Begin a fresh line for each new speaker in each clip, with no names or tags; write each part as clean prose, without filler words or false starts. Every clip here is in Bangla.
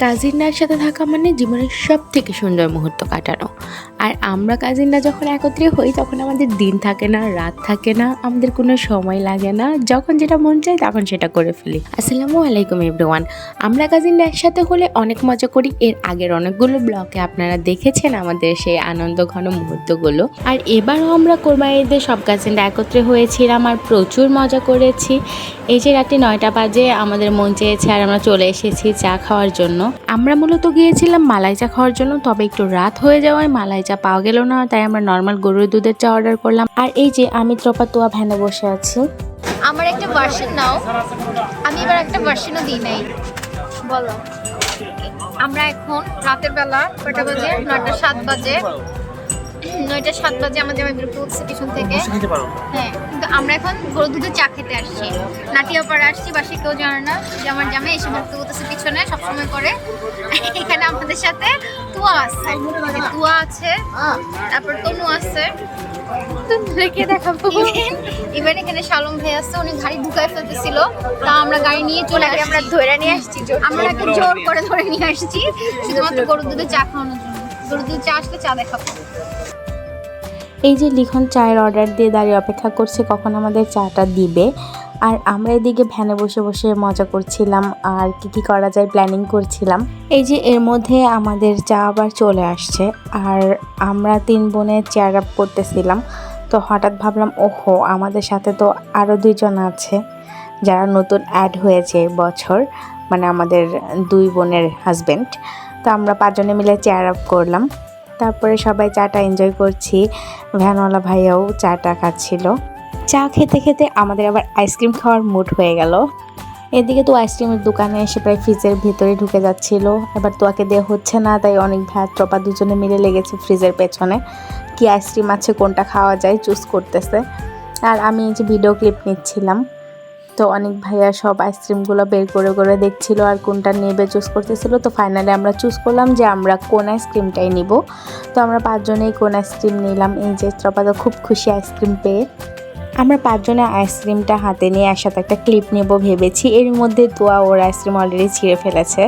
কাজিনরা একসাথে থাকা মানে জীবনের সব থেকে সুন্দর মুহূর্ত কাটানো। আর আমরা কাজিনরা যখন একত্রে হই তখন আমাদের দিন থাকে না, রাত থাকে না, আমাদের কোনো সময় লাগে না, যখন যেটা মন চায় তখন সেটা করে ফেলি। আসসালামু আলাইকুম এভরিওয়ান। আমরা কাজিনরা একসাথে হলে অনেক মজা করি। এর আগের অনেকগুলো ব্লগে আপনারা দেখেছেন আমাদের সেই আনন্দ ঘন মুহূর্তগুলো। আর এবারও আমরা কোরবানির ঈদে সব কাজিনরা একত্রে হয়েছিলাম আর প্রচুর মজা করেছি। এই যে রাতে 9টা বাজে আমাদের মন চেয়েছে আর আমরা চলে এসেছি চা খাওয়ার জন্য। আমরা মূলত গিয়েছিলাম মালাই চা খাওয়ার জন্য, তবে একটু রাত হয়ে যাওয়ায় মালাই চা পাওয়া গেল না, তাই আমরা নর্মাল গরুর দুধের চা অর্ডার করলাম। আর এই যে আমি ত্রপা তোয়া ভ্যানে বসে আছি।
আমার একটা ভার্সন নাও, আমি এবার একটা ভার্সনও দিই নাই। বলো, আমরা এখন রাতের বেলা কয়টা বাজে? 9টা 7 বাজে। 9টা 7 বাজে আমার জামাই বিরক্ত করছে পিছন থেকে। হ্যাঁ, কিন্তু আমরা এখন গরুর দুধের চা খেতে আসছি। নাটিয়াপাড়া আসছি, বাসে কেউ জানে না যে আমার জামাই এসে বিরক্ত করতেছে পিছনে, সবসময় করে। এখানে আমাদের সাথে তুয়া আছে, তুয়া আছে, তারপর তনু আছে। ইভেন এখানে শালম ভাই আছে, উনি গাড়ি ঢুকাই ফেলতেছিল, তা আমরা গাড়ি নিয়ে চলে আসছি। আমরা ধরে নিয়ে আসছি, আমরা একে জোর করে ধরে নিয়ে আসছি শুধুমাত্র গরুর দুধে চা খাওয়ানোর জন্য। গরুর দুধে চা আসলে চা দেখাবো।
এই যে লিখন চায়ের অর্ডার দিয়ে দাঁড়িয়ে অপেক্ষা করছে কখন আমাদের চাটা দিবে। আর আমরা এদিকে ভ্যানে বসে বসে মজা করছিলাম আর কি করা যায় প্ল্যানিং করছিলাম। এই যে এর মধ্যে আমাদের চা আবার চলে আসছে আর আমরা 3 বোনে চেয়ার আপ করতেছিলাম। তো হঠাৎ ভাবলাম, ওহো, আমাদের সাথে তো আরও 2 জন আছে যারা নতুন অ্যাড হয়েছে বছর, মানে আমাদের 2 বোনের হাজব্যান্ড। তো আমরা 5 জনে মিলে চেয়ার আপ করলাম। তারপরে সবাই চাটা এনজয় করছি, ভ্যানওয়ালা ভাইয়াও চাটা খাচ্ছিল। চা খেতে খেতে আমাদের আবার আইসক্রিম খাওয়ার মুড হয়ে গেল। এদিকে তো আইসক্রিমের দোকানে এসে প্রায় ফ্রিজের ভিতরে ঢুকে যাচ্ছিল। এবার তোয়াকে দেওয়া হচ্ছে না, তাই অনেক ভাই টপা দুজনে মিলে লেগেছে ফ্রিজের পেছনে, কি আইসক্রিম আছে কোনটা খাওয়া যায় চুজ করতেছে। আর আমি এই যে ভিডিও ক্লিপ নিচ্ছিলাম, তো অনেক ভাইয়া সব আইসক্রিমগুলো বের করে করে দেখছিল আর কোনটা নেবে চুজ করতেছিল। তো ফাইনালি আমরা চুজ করলাম যে আমরা কোন আইসক্রিমটাই নিব। তো আমরা 5 জনেই কোন আইসক্রিম নিলাম। এই যে ত্রপা তো খুব খুশি আইসক্রিম পেয়ে। আমরা 5 জনে আইসক্রিমটা হাতে নিয়ে একসাথে একটা ক্লিপ নেব ভেবেছি। এর মধ্যে তোয়া ওর আইসক্রিম অলরেডি ছিঁড়ে ফেলেছে।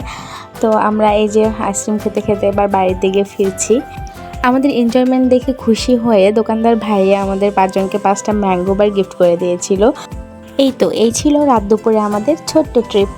তো আমরা এই যে আইসক্রিম খেতে খেতে এবার বাড়ির দিকে ফিরছি। আমাদের এনজয়মেন্ট দেখে খুশি হয়ে দোকানদার ভাইয়া আমাদের 5 জনকে 5টা ম্যাঙ্গো বার গিফট করে দিয়েছিল। এই ছিল রাত দুপুরে আমাদের ছোট্ট ট্রিপ।